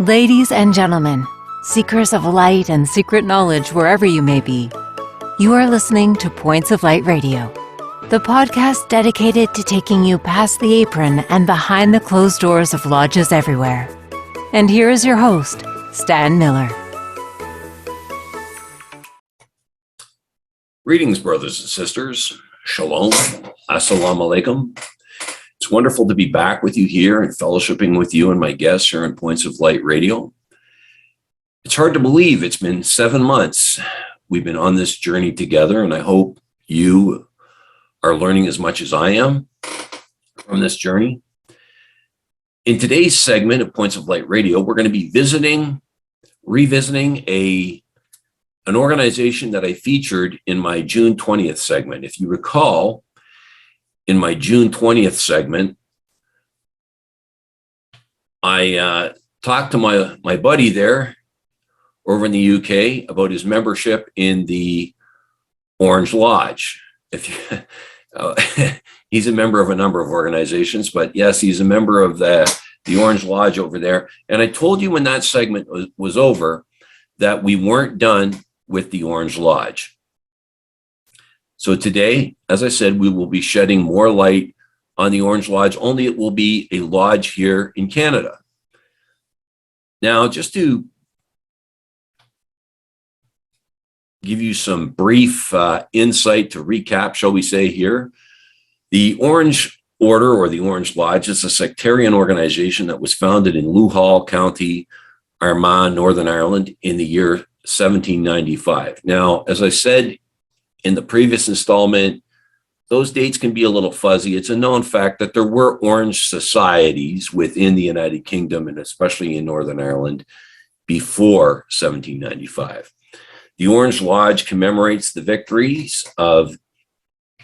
Ladies and gentlemen, seekers of light and secret knowledge wherever you may be, you are listening to Points of Light Radio, the podcast dedicated to taking you past the apron and behind the closed doors of lodges everywhere. And here is your host, Stan Miller. Greetings, brothers and sisters. Shalom. Assalamu alaikum. It's wonderful to be back with you here and fellowshipping with you and my guests here on Points of Light Radio. It's hard to believe it's been 7 months. We've been on this journey together, and I hope you are learning as much as I am from this journey. In today's segment of Points of Light Radio, we're going to be revisiting an organization that I featured in my June 20th segment. If you recall, in my June 20th segment, I talked to my buddy there over in the UK about his membership in the Orange Lodge. He's a member of a number of organizations, but yes, he's a member of the Orange Lodge over there. And I told you when that segment was over that we weren't done with the Orange Lodge. So today, as I said, we will be shedding more light on the Orange Lodge, only it will be a lodge here in Canada. Now, just to give you some brief insight to recap, shall we say here, the Orange Order or the Orange Lodge is a sectarian organization that was founded in Loughall County, Armagh, Northern Ireland in the year 1795. Now, as I said in the previous installment, those dates can be a little fuzzy. It's a known fact that there were Orange societies within the United Kingdom and especially in Northern Ireland before 1795. The Orange Lodge commemorates the victories of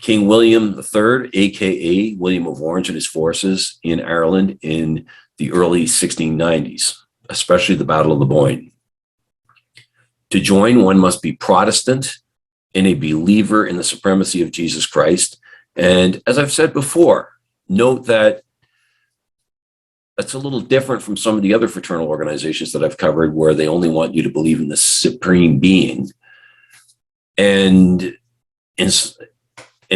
King William III, aka William of Orange, and his forces in Ireland in the early 1690s, especially the Battle of the Boyne. To join, one must be Protestant and a believer in the supremacy of Jesus Christ. And as I've said before, note that that's a little different from some of the other fraternal organizations that I've covered where they only want you to believe in the supreme being. And in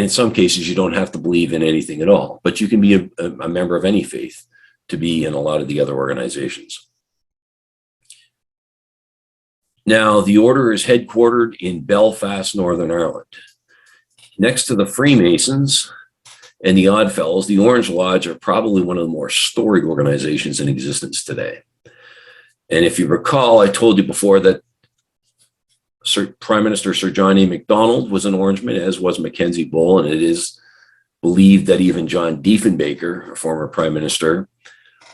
some cases, you don't have to believe in anything at all, but you can be a member of any faith to be in a lot of the other organizations. Now, the order is headquartered in Belfast, Northern Ireland. Next to the Freemasons and the Oddfellows, the Orange Lodge are probably one of the more storied organizations in existence today. And if you recall, I told you before that Prime Minister Sir John A. Macdonald was an Orangeman, as was Mackenzie Bull, and it is believed that even John Diefenbaker, a former Prime Minister,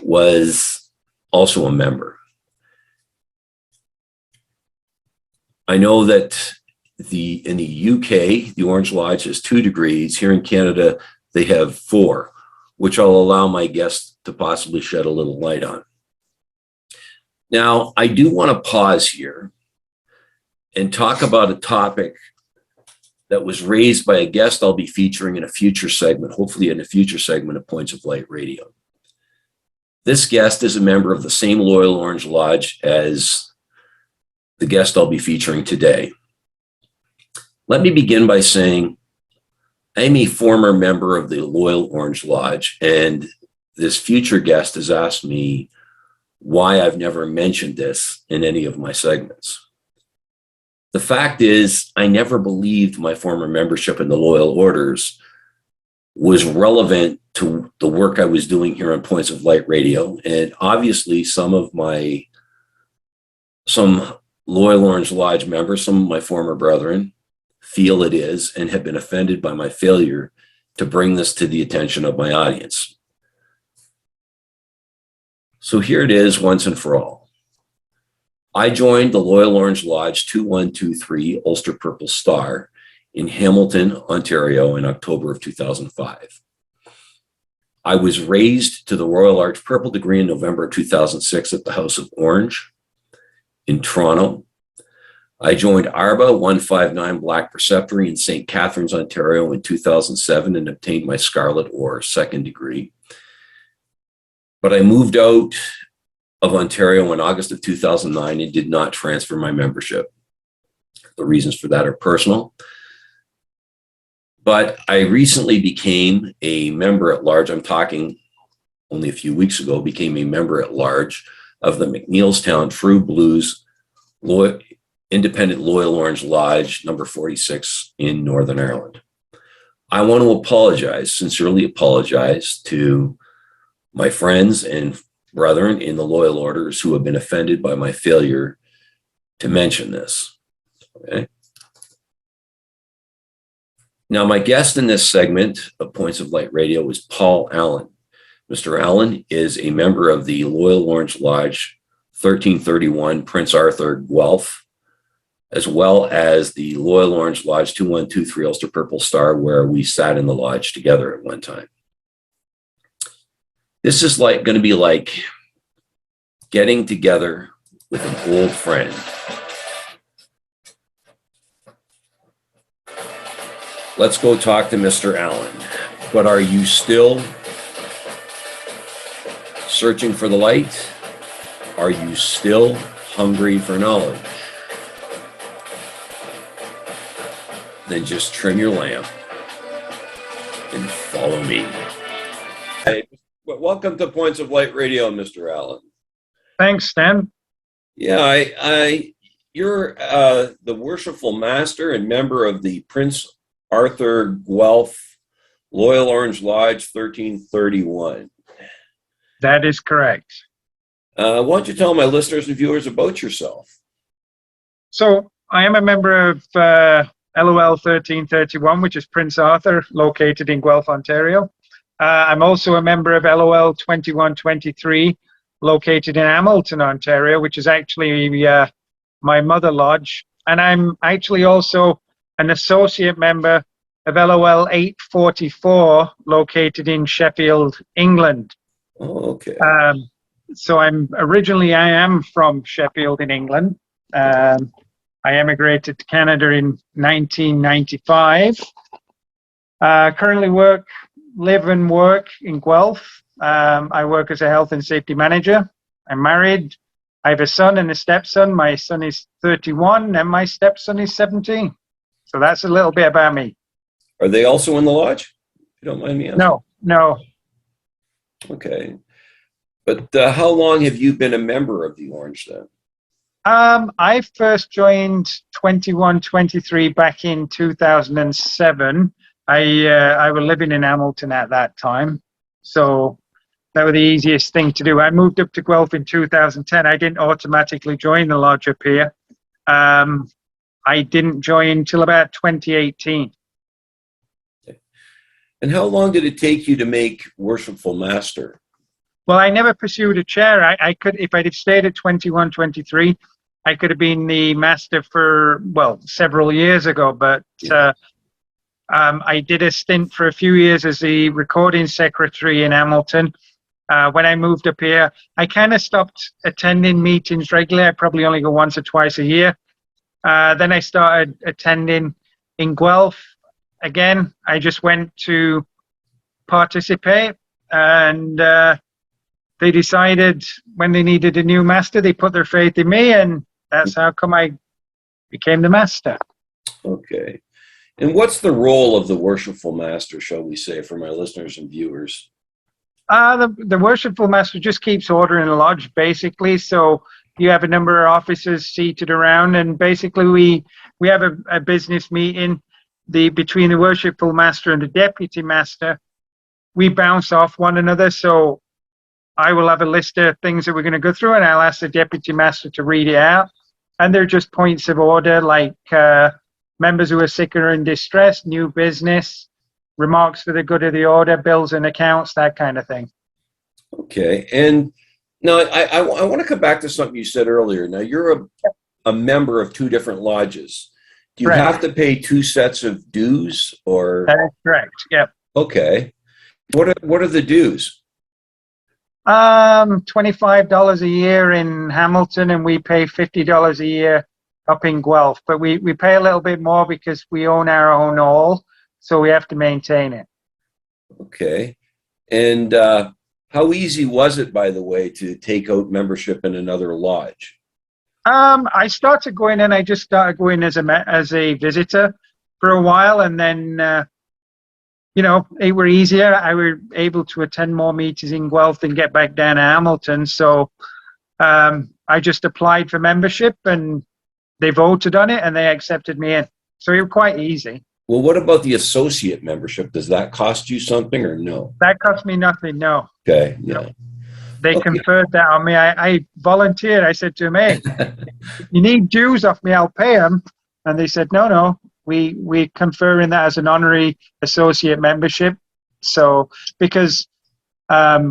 was also a member. I know that in the UK, the Orange Lodge has 2 degrees. Here in Canada, they have 4, which I'll allow my guests to possibly shed a little light on. Now, I do want to pause here and talk about a topic that was raised by a guest I'll be featuring in a future segment, hopefully in a future segment of Points of Light Radio. This guest is a member of the same Loyal Orange Lodge as the guest I'll be featuring today. Let me begin by saying I'm a former member of the Loyal Orange Lodge, and this future guest has asked me why I've never mentioned this in any of my segments. The fact is, I never believed my former membership in the Loyal Orders was relevant to the work I was doing here on Points of Light Radio, and obviously some Loyal Orange Lodge members, some of my former brethren, feel it is and have been offended by my failure to bring this to the attention of my audience. So here it is once and for all. I joined the Loyal Orange Lodge 2123 Ulster Purple Star in Hamilton, Ontario in October of 2005. I was raised to the Royal Arch Purple degree in November of 2006 at the House of Orange in Toronto. I joined ARBA 159 Black Preceptory in St. Catharines, Ontario in 2007 and obtained my Scarlet or 2nd degree. But I moved out of Ontario in August of 2009 and did not transfer my membership. The reasons for that are personal. But I recently became a member at large. I'm talking only a few weeks ago, became a member at large of the McNeilstown True Blues Independent Loyal Orange Lodge, number 46 in Northern Ireland. I want to apologize, sincerely apologize to my friends and brethren in the Loyal Orders who have been offended by my failure to mention this. Okay. Now, my guest in this segment of Points of Light Radio is Paul Allen. Mr. Allen is a member of the Loyal Orange Lodge 1331 Prince Arthur Guelph, as well as the Loyal Orange Lodge 2123 Ulster Purple Star, where we sat in the lodge together at one time. This is going to be like getting together with an old friend. Let's go talk to Mr. Allen. But are you still searching for the light? Are you still hungry for knowledge? Then just trim your lamp and follow me. Hey, welcome to Points of Light Radio, Mr. Allen. Thanks, Stan. Yeah, you're the worshipful master and member of the Prince Arthur Guelph Loyal Orange Lodge 1331. That is correct. Why don't you tell my listeners and viewers about yourself? So I am a member of LOL 1331, which is Prince Arthur, located in Guelph, Ontario. I'm also a member of LOL 2123, located in Hamilton, Ontario, which is actually my mother lodge. And I'm actually also an associate member of LOL 844, located in Sheffield, England. Oh, okay. So I am from Sheffield in England. I emigrated to Canada in 1995. Currently live and work in Guelph. I work as a health and safety manager. I'm married. I have a son and a stepson. My son is 31 and my stepson is 17. So that's a little bit about me. Are they also in the lodge? If you don't mind me asking. No. Okay. But how long have you been a member of the Orange then? I first joined 2123 back in 2007. I was living in Hamilton at that time, so that was the easiest thing to do. I moved up to Guelph in 2010. I didn't automatically join the lodge up here. I didn't join until about 2018. Okay. And how long did it take you to make worshipful master? Well, I never pursued a chair. I could, if I'd have stayed at 2123, I could have been the master for, several years ago. But I did a stint for a few years as the recording secretary in Hamilton. When I moved up here, I kind of stopped attending meetings regularly. I probably only go once or twice a year. Then I started attending in Guelph. Again, I just went to participate, and they decided when they needed a new master, they put their faith in me, and that's how come I became the master. Okay. And what's the role of the worshipful master, shall we say, for my listeners and viewers? The worshipful master just keeps order in the lodge, basically. So you have a number of officers seated around, and basically we have a business meeting between the worshipful master and the deputy master. We bounce off one another. So I will have a list of things that we're going to go through, and I'll ask the deputy master to read it out. And they're just points of order, like members who are sick or in distress, new business, remarks for the good of the order, bills and accounts, that kind of thing. Okay. And now I want to come back to something you said earlier. Now, you're a member of two different lodges. Do you have to pay two sets of dues, or? That is correct, yep. Okay. What are the dues? $25 a year in Hamilton, and we pay $50 a year up in Guelph. But we pay a little bit more because we own our own hall, so we have to maintain it. Okay. And How easy was it, by the way, to take out membership in another lodge? I started going in. I just started going as a visitor for a while, and then it were easier. I were able to attend more meetings in Guelph and get back down to Hamilton. So I just applied for membership, and they voted on it, and they accepted me in. So it was quite easy. Well, what about the associate membership? Does that cost you something or no? That cost me nothing. No. Okay, yeah. They Okay. conferred that on me. I volunteered. I said to them, "Hey, if you need dues off me, I'll pay them." And they said, "No. We confer in that as an honorary associate membership." So because I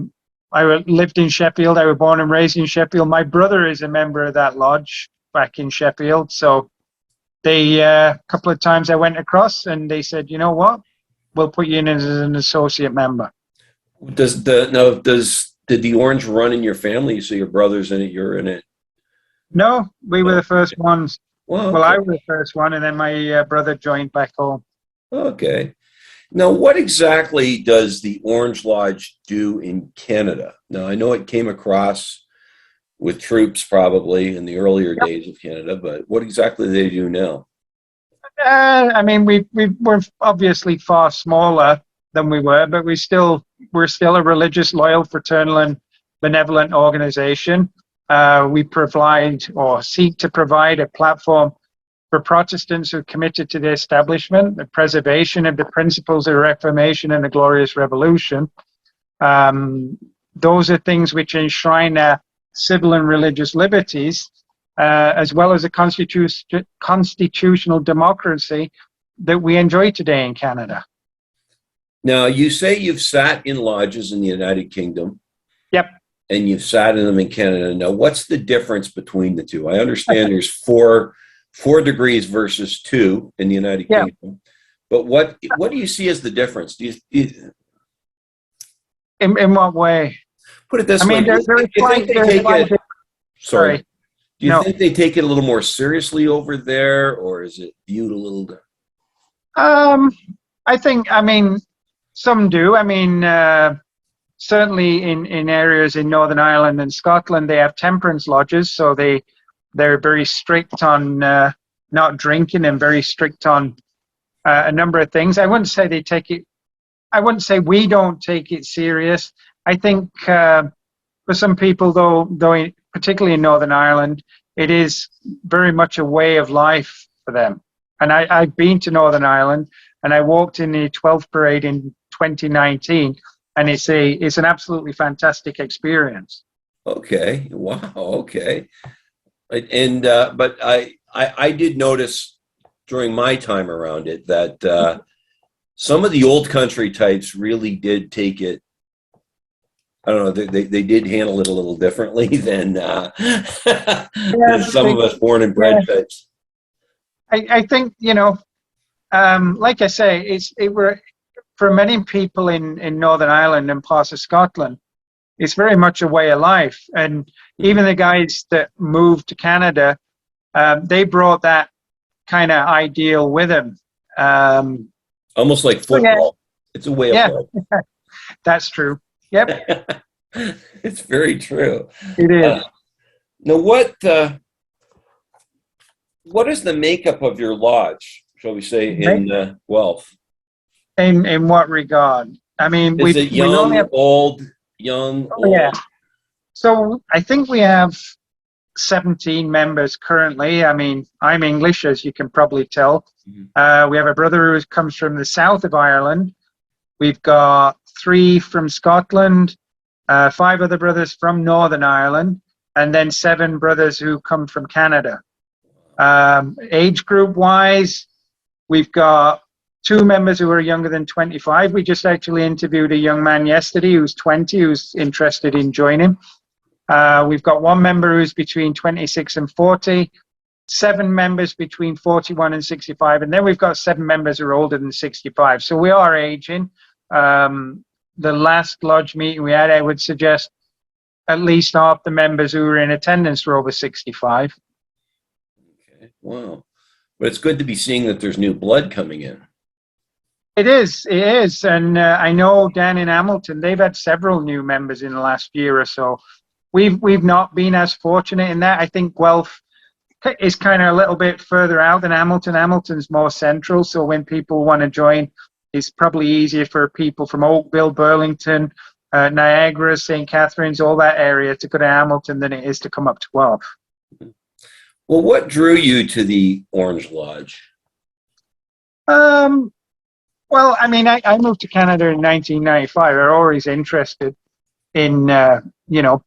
lived in Sheffield, I was born and raised in Sheffield. My brother is a member of that lodge back in Sheffield. So they a couple of times I went across, and they said, "You know what? We'll put you in as an associate member." Did the Orange run in your family? So your brother's in it, you're in it. No, we were the first ones. Well, Well, okay. I was the first one, and then my brother joined back home. Okay. Now, what exactly does the Orange Lodge do in Canada? Now, I know it came across with troops probably in the earlier days of Canada, but what exactly do they do now? I mean, we're obviously far smaller than we were, but we're still a religious, loyal, fraternal, and benevolent organization. We provide or seek to provide a platform for Protestants who are committed to the establishment, the preservation of the principles of the Reformation and the Glorious Revolution. Those are things which enshrine civil and religious liberties, as well as a constitutional democracy that we enjoy today in Canada. Now, you say you've sat in lodges in the United Kingdom. Yep. And you've sat in them in Canada. Now, what's the difference between the two? I understand there's four degrees versus 2 in the United Kingdom. But what do you see as the difference? In what way? Put it this I way. mean, Do you think they take it a little more seriously over there, or is it viewed a little? I mean, some do. I mean, certainly in areas in Northern Ireland and Scotland, they have temperance lodges, so they're very strict on not drinking and very strict on a number of things. I wouldn't say we don't take it serious. I think for some people, though, particularly in Northern Ireland, it is very much a way of life for them. And I've been to Northern Ireland, and I walked in the 12th parade in 2019, and it's an absolutely fantastic experience. Okay. Wow. Okay. And but I did notice during my time around it that some of the old country types really did take it. I don't know. They did handle it a little differently than some of us born and bred types. I think like I say, for many people in Northern Ireland and parts of Scotland, it's very much a way of life. And even the guys that moved to Canada, they brought that kind of ideal with them. Almost like football. It's a way of life. That's true. Yep. It's very true. It is. Now, what is the makeup of your lodge, shall we say, in Guelph? In what regard? I mean, is it young, old, young, old? Yeah. So I think we have 17 members currently. I mean, I'm English, as you can probably tell. Mm-hmm. We have a brother who comes from the south of Ireland. We've got 3 from Scotland, 5 other brothers from Northern Ireland, and then 7 brothers who come from Canada. Age group wise, we've got 2 members who are younger than 25. We just actually interviewed a young man yesterday who's 20, who's interested in joining. We've got 1 member who's between 26 and 40, 7 members between 41 and 65, and then we've got 7 members who are older than 65. So we are aging. The last lodge meeting we had, I would suggest at least half the members who were in attendance were over 65. Okay, wow. But it's good to be seeing that there's new blood coming in. It is. And I know down in Hamilton, they've had several new members in the last year or so. We've not been as fortunate in that. I think Guelph is kind of a little bit further out than Hamilton. Hamilton's more central, so when people want to join, it's probably easier for people from Oakville, Burlington, Niagara, St. Catharines, all that area to go to Hamilton than it is to come up to Guelph. Well, what drew you to the Orange Lodge? Well, I mean, I moved to Canada in 1995. I'm always interested in,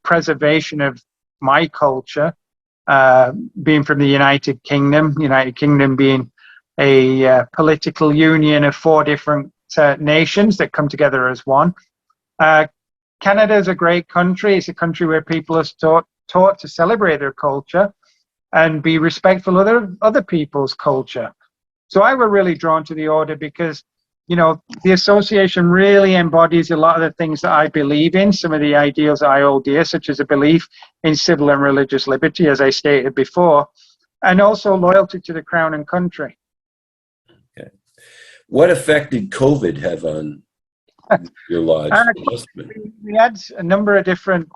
preservation of my culture, being from the United Kingdom being a political union of 4 different nations that come together as one. Canada is a great country. It's a country where people are taught to celebrate their culture and be respectful of other people's culture. So I was really drawn to the order because, the association really embodies a lot of the things that I believe in, some of the ideals that I hold dear, such as a belief in civil and religious liberty, as I stated before, and also loyalty to the Crown and country. Okay. What effect did COVID have on your lodge? We had a number of different,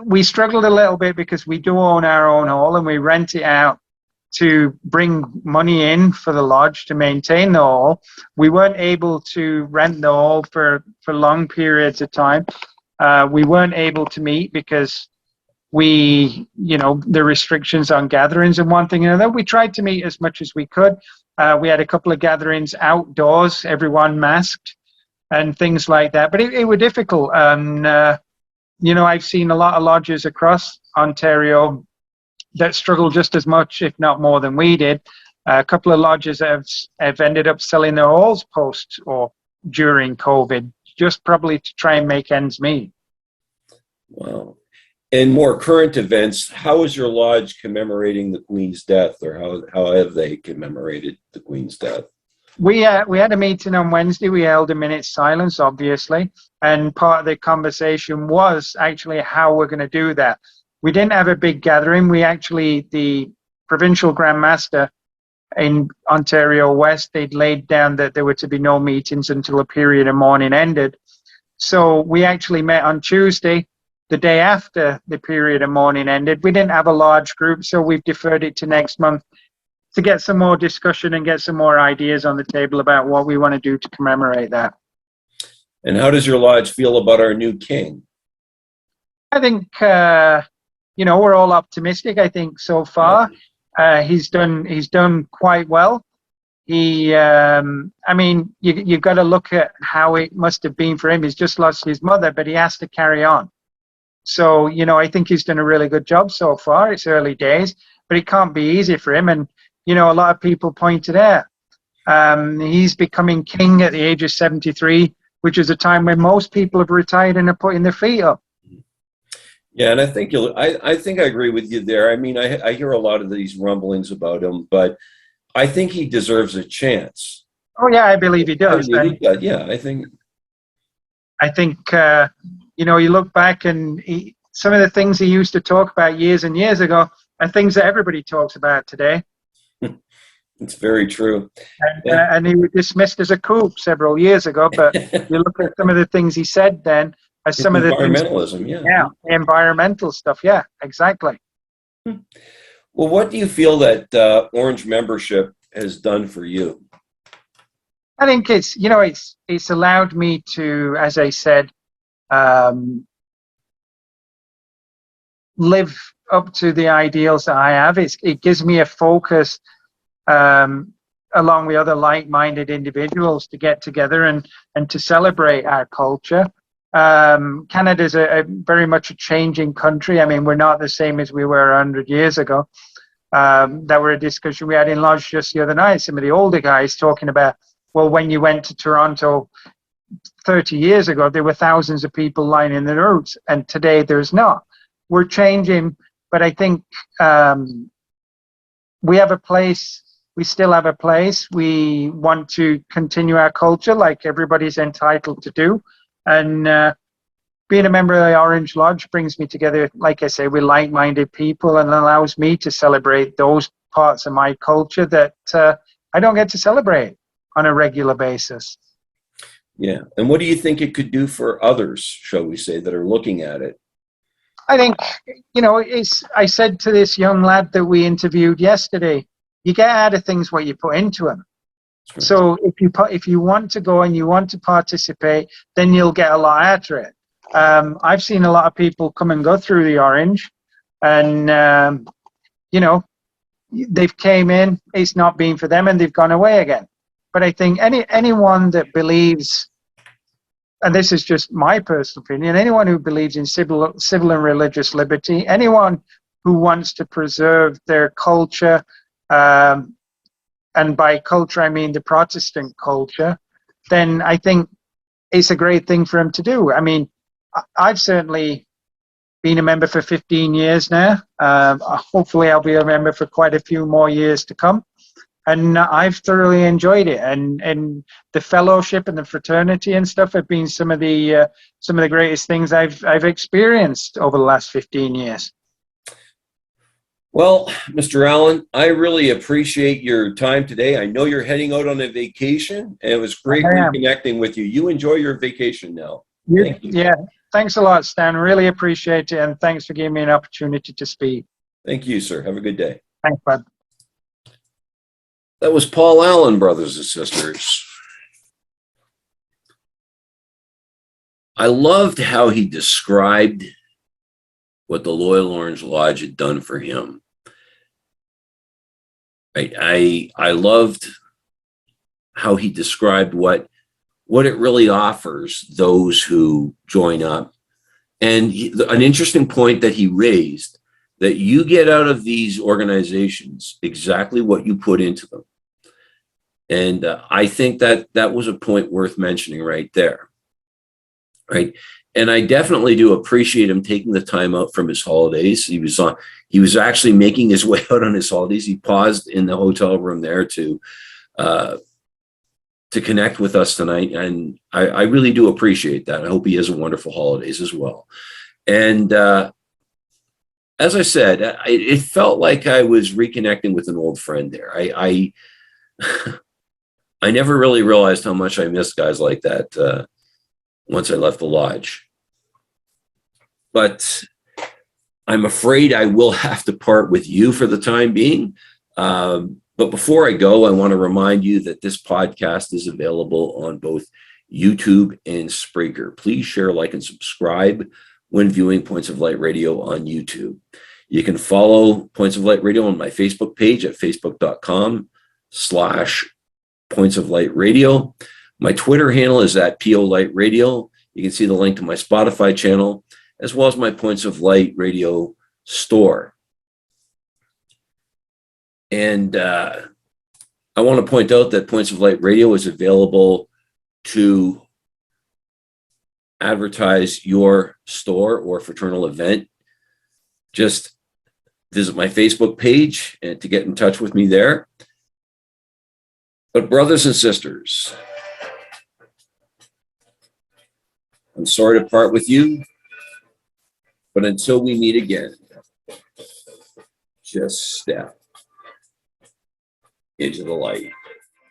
we struggled a little bit because we do own our own hall and we rent it out to bring money in for the lodge to maintain the hall. We weren't able to rent the hall for long periods of time. We weren't able to meet because the restrictions on gatherings and one thing and another. We tried to meet as much as we could. We had a couple of gatherings outdoors, everyone masked and things like that, but it was difficult. And, I've seen a lot of lodges across Ontario that struggle just as much, if not more than we did. A couple of lodges have ended up selling their halls post or during COVID, just probably to try and make ends meet. Wow. In more current events, how is your lodge commemorating the Queen's death, or how have they commemorated the Queen's death? We had a meeting on Wednesday. We held a minute's silence, obviously, and part of the conversation was actually how we're going to do that. We didn't have a big gathering. The provincial Grand Master in Ontario West, they'd laid down that there were to be no meetings until a period of mourning ended. So we actually met on Tuesday, the day after the period of mourning ended. We didn't have a large group, so we've deferred it to next month to get some more discussion and get some more ideas on the table about what we want to do to commemorate that. And how does your lodge feel about our new king? I think, we're all optimistic. I think so far he's done quite well. You've got to look at how it must have been for him. He's just lost his mother, but he has to carry on. So, I think he's done a really good job so far. It's early days, but it can't be easy for him. And, a lot of people pointed out he's becoming king at the age of 73, which is a time when most people have retired and are putting their feet up. Yeah, and I think I agree with you there. I mean, I hear a lot of these rumblings about him, but I think he deserves a chance. Oh yeah, I believe he does. Yeah, I think. You look back and some of the things he used to talk about years and years ago are things that everybody talks about today. It's very true. And he was dismissed as a kook several years ago, but you look at some of the things he said then, as some of the environmentalism, things, the environmental stuff, yeah, exactly. Well, what do you feel that Orange membership has done for you? I think it's allowed me to, as I said, live up to the ideals that I have. It gives me a focus along with other like-minded individuals to get together and to celebrate our culture. Canada is a very much a changing country. I mean, we're not the same as we were 100 years ago. That were a discussion we had in Lodge just the other night. Some of the older guys talking about, well, when you went to Toronto 30 years ago, there were thousands of people lining the roads, and today there's not. We're changing, but I think we have a place. We still have a place. We want to continue our culture like everybody's entitled to do. And being a member of the Orange Lodge brings me together, like I say, with like-minded people and allows me to celebrate those parts of my culture that I don't get to celebrate on a regular basis. Yeah. And what do you think it could do for others, shall we say, that are looking at it? I think, I said to this young lad that we interviewed yesterday, you get out of things what you put into them. Right. So if you want to go and you want to participate, then you'll get a lot out of it. I've seen a lot of people come and go through the Orange, and they've came in, it's not been for them, and they've gone away again. But I think anyone that believes, and this is just my personal opinion, anyone who believes in civil and religious liberty, anyone who wants to preserve their culture, and by culture I mean the Protestant culture, then I think it's a great thing for him to do. I mean, I've certainly been a member for 15 years now. Hopefully I'll be a member for quite a few more years to come. And I've thoroughly enjoyed it. And the fellowship and the fraternity and stuff have been some of the greatest things I've experienced over the last 15 years. Well, Mr. Allen, I really appreciate your time today. I know you're heading out on a vacation, and it was great reconnecting with you. You enjoy your vacation now. Thank you. Yeah. Thanks a lot, Stan. Really appreciate it. And thanks for giving me an opportunity to speak. Thank you, sir. Have a good day. Thanks, bud. That was Paul Allen, brothers and sisters. I loved how he described what the Loyal Orange Lodge had done for him. I loved how he described what it really offers those who join up. And an interesting point that he raised, that you get out of these organizations exactly what you put into them. And I think that was a point worth mentioning right there. Right. And I definitely do appreciate him taking the time out from his holidays. He was actually making his way out on his holidays. He paused in the hotel room there to connect with us tonight. And I really do appreciate that. I hope he has a wonderful holidays as well. And as I said, it felt like I was reconnecting with an old friend there. I never really realized how much I missed guys like that once I left the lodge. But I'm afraid I will have to part with you for the time being. But before I go, I want to remind you that this podcast is available on both YouTube and Spreaker. Please share, like, and subscribe when viewing Points of Light Radio on YouTube. You can follow Points of Light Radio on my Facebook page at facebook.com/Points of Light Radio. My Twitter handle is at PO Light Radio. You can see the link to my Spotify channel, as well as my Points of Light Radio store. And I want to point out that Points of Light Radio is available to advertise your store or fraternal event. Just visit my Facebook page and to get in touch with me there. But brothers and sisters, I'm sorry to part with you, but until we meet again, just step into the light.